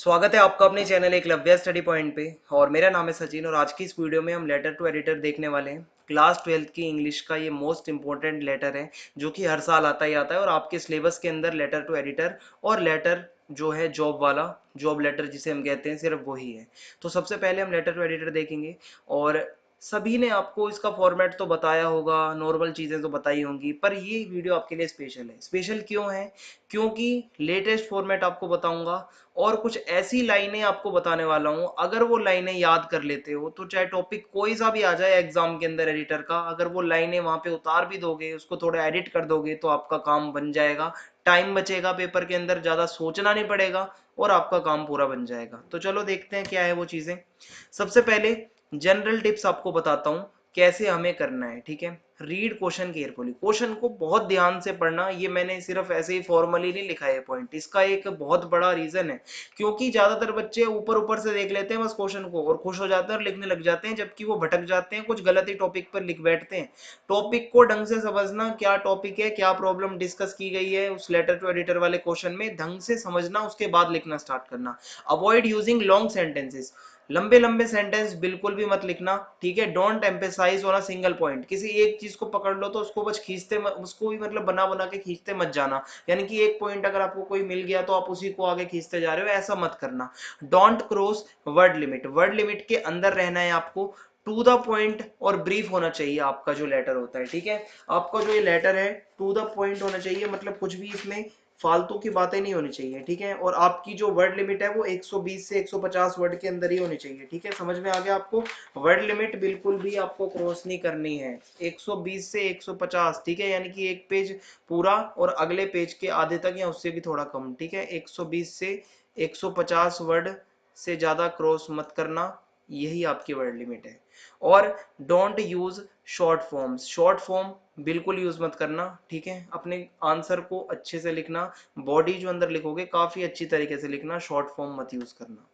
स्वागत है आपका अपने चैनल एकलव्य स्टडी पॉइंट पे। और मेरा नाम है सचिन और आज की इस वीडियो में हम लेटर टू एडिटर देखने वाले हैं। क्लास 12th की इंग्लिश का ये मोस्ट इंपॉर्टेंट लेटर है जो कि हर साल आता ही आता है और आपके सिलेबस के अंदर लेटर टू एडिटर और लेटर जो है जॉब वाला जॉब लेटर जिसे हम कहते हैं सिर्फ वही है। तो सबसे पहले हम लेटर टू एडिटर देखेंगे और सभी ने आपको इसका फॉर्मेट तो बताया होगा, नॉर्मल चीज़ें तो बताई होंगी, पर ये वीडियो आपके लिए स्पेशल है। स्पेशल क्यों है? क्योंकि लेटेस्ट फॉर्मेट आपको बताऊंगा और कुछ ऐसी लाइनें आपको बताने वाला हूं, अगर वो लाइनें याद कर लेते हो तो चाहे टॉपिक कोई सा भी आ जाए एग्जाम के अंदर एडिटर का, अगर वो लाइनें वहां पे उतार भी दोगे, उसको थोड़ा एडिट कर दोगे तो आपका काम बन जाएगा। टाइम बचेगा, पेपर के अंदर ज्यादा सोचना नहीं पड़ेगा और आपका काम पूरा बन जाएगा। तो चलो देखते हैं क्या है वो चीजें। सबसे पहले जनरल टिप्स आपको बताता हूं कैसे हमें करना है। ठीक है, रीड क्वेश्चन केयरफुली, क्वेश्चन को बहुत ध्यान से पढ़ना। ये मैंने सिर्फ ऐसे ही फॉर्मली नहीं लिखा है पॉइंट, इसका एक बहुत बड़ा रीजन है। क्योंकि ज्यादातर बच्चे ऊपर ऊपर से देख लेते हैं बस क्वेश्चन को और खुश हो जाते हैं और लिखने लग जाते हैं, जबकि वो भटक जाते हैं, कुछ गलत ही टॉपिक पर लिख बैठते हैं। टॉपिक को ढंग से समझना, क्या टॉपिक है, क्या प्रॉब्लम डिस्कस की गई है उस लेटर टू एडिटर वाले क्वेश्चन में, ढंग से समझना, उसके बाद लिखना स्टार्ट करना। अवॉइड यूजिंग लॉन्ग सेंटेंसेस, लंबे लंबे सेंटेंस बिल्कुल भी मत लिखना। ठीक है, don't emphasise on a single point, किसी एक चीज को पकड़ लो तो उसको बस खींचते उसको भी मतलब बना बना के खींचते मत जाना। यानी कि एक पॉइंट अगर आपको कोई मिल गया तो आप उसी को आगे खींचते जा रहे हो, ऐसा मत करना। Don't cross word limit, word limit के अंदर रहना है आपको। टू द पॉइंट और ब्रीफ होना चाहिए आपका जो लेटर होता है। ठीक है, आपका जो ये लेटर है टू द पॉइंट होना चाहिए, मतलब कुछ भी इसमें फालतू की बातें नहीं होनी चाहिए। ठीक है, और आपकी जो वर्ड लिमिट है वो 120 से 150 वर्ड के अंदर ही होनी चाहिए। ठीक है, समझ में आ गया आपको? वर्ड लिमिट बिल्कुल भी आपको क्रॉस नहीं करनी है, 120 से 150। ठीक है, यानी कि एक पेज पूरा और अगले पेज के आधे तक या उससे भी थोड़ा कम। ठीक है, 120 से 150 वर्ड से ज्यादा क्रॉस मत करना, यही आपकी वर्ड लिमिट है। और don't use short forms, short form बिल्कुल यूज मत करना। ठीक है, अपने आंसर को अच्छे से लिखना, बॉडी जो अंदर लिखोगे काफी अच्छी तरीके से लिखना, शॉर्ट फॉर्म मत यूज करना।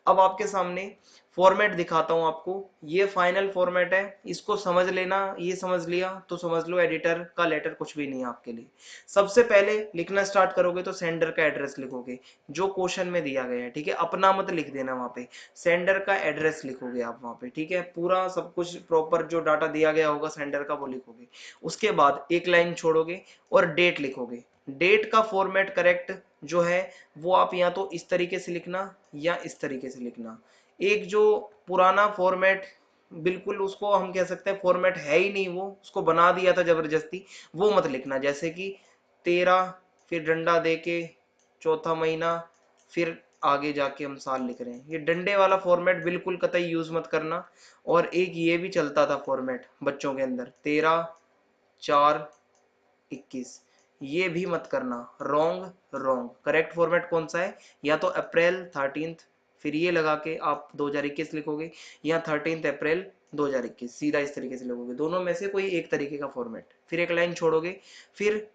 अब आपके सामने फॉर्मेट दिखाता हूं आपको, ये फाइनल फॉर्मेट है, इसको समझ लेना। ये समझ लिया तो समझ लो एडिटर का लेटर कुछ भी नहीं है आपके लिए। सबसे पहले लिखना स्टार्ट करोगे तो सेंडर का एड्रेस लिखोगे जो क्वेश्चन में दिया गया है। ठीक है, अपना मत लिख देना वहां पे, सेंडर का एड्रेस लिखोगे आप वहां पे। ठीक है, पूरा सब कुछ प्रॉपर जो डाटा दिया गया होगा सेंडर का वो लिखोगे। उसके बाद एक लाइन छोड़ोगे और डेट लिखोगे। डेट का फॉर्मेट करेक्ट जो है वो आप या तो इस तरीके से लिखना या इस तरीके से लिखना। एक जो पुराना फॉर्मेट, बिल्कुल उसको हम कह सकते हैं फॉर्मेट है ही नहीं, वो उसको बना दिया था जबरदस्ती, वो मत लिखना। जैसे कि 13 फिर डंडा दे के चौथा महीना फिर आगे जाके हम साल लिख रहे हैं, ये डंडे वाला फॉर्मेट बिल्कुल कतई यूज मत करना। और एक ये भी चलता था फॉर्मेट बच्चों के अंदर, 13/4/21, ये भी मत करना, रॉन्ग रॉन्ग। करेक्ट फॉर्मेट कौन सा है? या तो अप्रैल 13 फिर ये लगा के आप 2021 लिखोगे, या 13 अप्रैल 2021, सीधा इस तरीके से लिखोगे। दोनों में से कोई एक तरीके का फॉर्मेट, फिर एक लाइन छोड़ोगे, फिर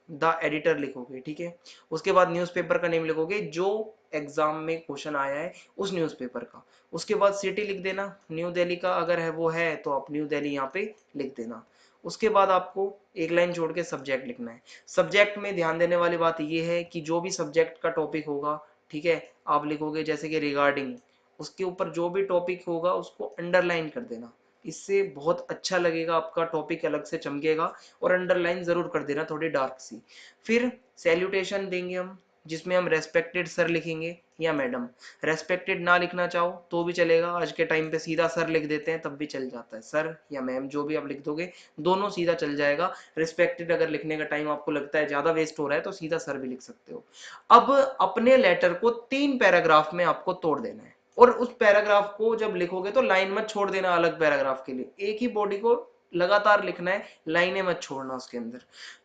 द एडिटर लिखोगे। ठीक है, उसके बाद न्यूज़पेपर का नेम लिखोगे जो एग्जाम में क्वेश्चन आया है उस न्यूज़पेपर का। उसके बाद सिटी लिख देना, न्यू दिल्ली का अगर है वो है तो आप न्यू दिल्ली यहाँ पे लिख देना। उसके बाद आपको एक लाइन छोड़ के सब्जेक्ट लिखना है। सब्जेक्ट में ध्यान देने वाली बात यह है कि जो भी सब्जेक्ट का टॉपिक होगा, ठीक है, आप लिखोगे जैसे कि रिगार्डिंग, उसके ऊपर जो भी टॉपिक होगा उसको अंडरलाइन कर देना। इससे बहुत अच्छा लगेगा, आपका टॉपिक अलग से चमकेगा। और अंडरलाइन जरूर कर देना थोड़ी डार्क सी। फिर सैल्यूटेशन देंगे हम, जिसमें हम रेस्पेक्टेड सर लिखेंगे या मैडम। रेस्पेक्टेड ना लिखना चाहो तो भी चलेगा, आज के टाइम पे सीधा सर लिख देते हैं तब भी चल जाता है, सर या मैम जो भी आप लिख दोगे दोनों सीधा चल जाएगा। रिस्पेक्टेड अगर लिखने का टाइम आपको लगता है ज्यादा वेस्ट हो रहा है तो सीधा सर भी लिख सकते हो। अब अपने लेटर को 3 पैराग्राफ में आपको तोड़ देना है, और उस पैराग्राफ को जब लिखोगे तो लाइन मत छोड़ देना अलग पैराग्राफ के लिए, एक ही बॉडी को लगातार लिखना है, लाइनें मत छोड़ना उसके अंदर।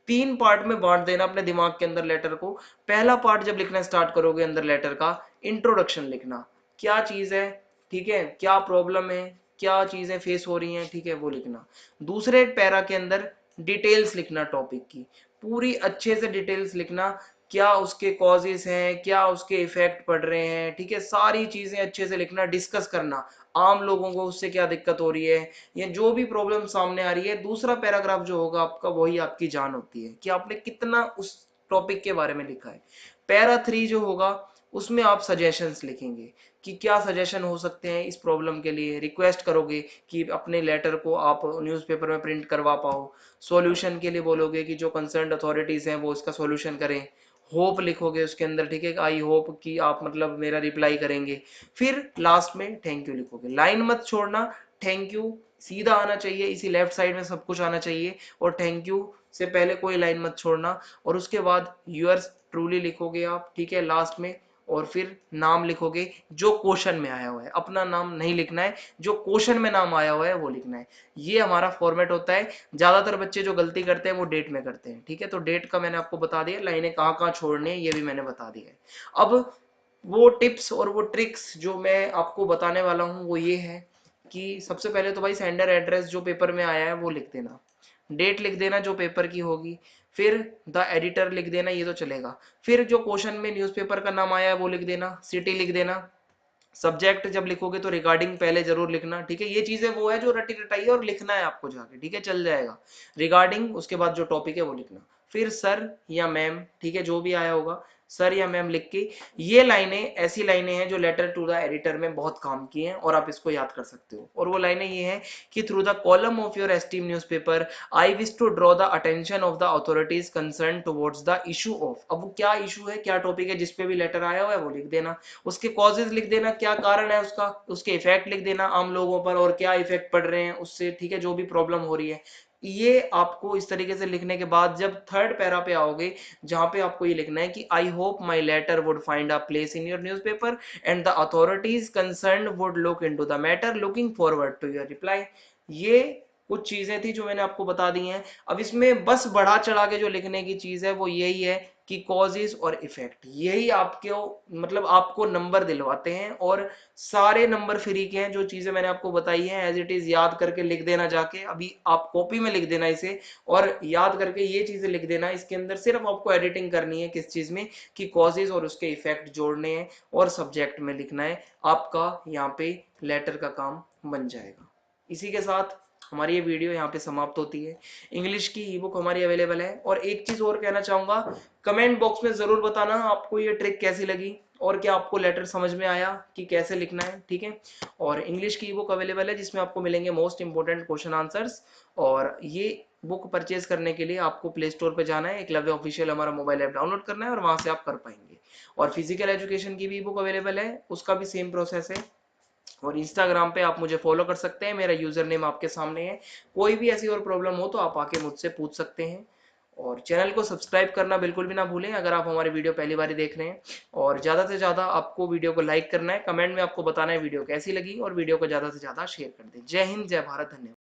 3 पार्ट में बांट देना अपने दिमाग के अंदर लेटर को। पहला पार्ट जब लिखना स्टार्ट करोगे अंदर लेटर का, इंट्रोडक्शन लिखना, क्या चीज है, ठीक है, क्या प्रॉब्लम है, क्या चीजें फेस हो रही हैं, ठीक है, वो लिखना। दूसरे पैरा के अंदर डिटेल्स लिखना, टॉपिक की पूरी अच्छे से डिटेल्स लिखना, क्या उसके कॉजेस हैं, क्या उसके इफेक्ट पड़ रहे हैं, ठीक है, सारी चीजें अच्छे से लिखना, डिस्कस करना आम लोगों को उससे क्या दिक्कत हो रही है या जो भी प्रॉब्लम सामने आ रही है। दूसरा पैराग्राफ जो होगा आपका वही आपकी जान होती है कि आपने कितना उस टॉपिक के बारे में लिखा है। पैरा 3 जो होगा उसमें आप सजेशंस लिखेंगे कि क्या सजेशन हो सकते हैं इस प्रॉब्लम के लिए, रिक्वेस्ट करोगे कि अपने लेटर को आप न्यूज़पेपर में प्रिंट करवा पाओ, सॉल्यूशन के लिए बोलोगे कि जो कंसर्न्ड अथॉरिटीज़ हैं वो इसका सॉल्यूशन करें, होप लिखोगे उसके अंदर, ठीक है, आई होप कि आप मतलब मेरा रिप्लाई करेंगे, फिर लास्ट में थैंक यू लिखोगे। लाइन मत छोड़ना, थैंक यू सीधा आना चाहिए, इसी लेफ्ट साइड में सब कुछ आना चाहिए, और थैंक यू से पहले कोई लाइन मत छोड़ना, और उसके बाद यूअर्स ट्रूली लिखोगे आप, ठीक है, लास्ट में, और फिर नाम लिखोगे जो क्वेश्चन में आया हुआ है, अपना नाम नहीं लिखना है, जो क्वेश्चन में नाम आया हुआ है वो लिखना है। ये हमारा फॉर्मेट होता है। ज्यादातर बच्चे जो गलती करते हैं वो डेट में करते हैं, ठीक है, तो डेट का मैंने आपको बता दिया, लाइनें कहाँ कहाँ छोड़नी है ये भी मैंने बता दिया है। अब वो टिप्स और वो ट्रिक्स जो मैं आपको बताने वाला हूँ वो ये है कि सबसे पहले तो भाई सेंडर एड्रेस जो पेपर में आया है वो लिख देना, डेट लिख देना जो पेपर की होगी, फिर द एडिटर लिख देना, ये तो चलेगा, फिर जो क्वेश्चन में न्यूज़पेपर का नाम आया है वो लिख देना, सिटी लिख देना, सब्जेक्ट जब लिखोगे तो रिगार्डिंग पहले जरूर लिखना, ठीक है, ये चीजें वो है जो रटी रटाई है और लिखना है आपको जाके, ठीक है, चल जाएगा, रिगार्डिंग उसके बाद जो टॉपिक है वो लिखना, फिर सर या मैम, ठीक है, जो भी आया होगा सर या मैम लिख के, ये लाइनें ऐसी लाइनें हैं जो लेटर टू द एडिटर में बहुत काम की हैं और आप इसको याद कर सकते हो, और वो लाइनें ये हैं कि through the column of your esteem newspaper I wish to draw the attention of the authorities concern towards the issue of, अब वो क्या इशू है, क्या टॉपिक है जिसपे भी लेटर आया हुआ है वो लिख देना, उसके कॉजेज लिख देना, क्या कारण है उसका, उसके इफेक्ट लिख देना आम लोगों पर और क्या इफेक्ट पड़ रहे हैं उससे, ठीक है, जो भी प्रॉब्लम हो रही है, ये आपको इस तरीके से लिखने के बाद जब थर्ड पैरा पे आओगे जहां पे आपको ये लिखना है कि I hope my letter would find a place in your newspaper and the authorities concerned would look into the matter, looking forward to your reply. ये कुछ चीजें थी जो मैंने आपको बता दी हैं। अब इसमें बस बढ़ा चढ़ा के जो लिखने की चीज है वो यही है कि कॉजेज और इफेक्ट, यही आपके मतलब आपको नंबर दिलवाते हैं, और सारे नंबर फ्री के हैं, जो चीजें मैंने आपको बताई हैं एज इट इज याद करके लिख देना, जाके अभी आप कॉपी में लिख देना इसे, और याद करके ये चीजें लिख देना, इसके अंदर सिर्फ आपको एडिटिंग करनी है किस चीज में, कि कॉजेज और उसके इफेक्ट जोड़ने हैं और सब्जेक्ट में लिखना है, आपका यहाँ पे लेटर का काम बन जाएगा। इसी के साथ हमारी ये वीडियो यहाँ पे समाप्त होती है। इंग्लिश की ई बुक हमारी अवेलेबल है, और एक चीज और कहना चाहूंगा, कमेंट बॉक्स में जरूर बताना आपको ये ट्रिक कैसी लगी और क्या आपको लेटर समझ में आया कि कैसे लिखना है, ठीक है। और इंग्लिश की ई बुक अवेलेबल है जिसमें आपको मिलेंगे मोस्ट इंपोर्टेंट क्वेश्चन आंसर्स, और ये बुक परचेज करने के लिए आपको प्ले स्टोर पर जाना है, एकलव्य ऑफिशियल हमारा मोबाइल ऐप डाउनलोड करना है और वहां से आप कर पाएंगे। और फिजिकल एजुकेशन की भी बुक अवेलेबल है, उसका भी सेम प्रोसेस है। और इंस्टाग्राम पे आप मुझे फॉलो कर सकते हैं, मेरा यूजर नेम आपके सामने है, कोई भी ऐसी और प्रॉब्लम हो तो आप आके मुझसे पूछ सकते हैं। और चैनल को सब्सक्राइब करना बिल्कुल भी ना भूलें अगर आप हमारे वीडियो पहली बार देख रहे हैं, और ज़्यादा से ज़्यादा आपको वीडियो को लाइक करना है, कमेंट में आपको बताना है वीडियो कैसी लगी, और वीडियो को ज़्यादा से ज़्यादा शेयर कर दें। जय हिंद, जय भारत, धन्यवाद।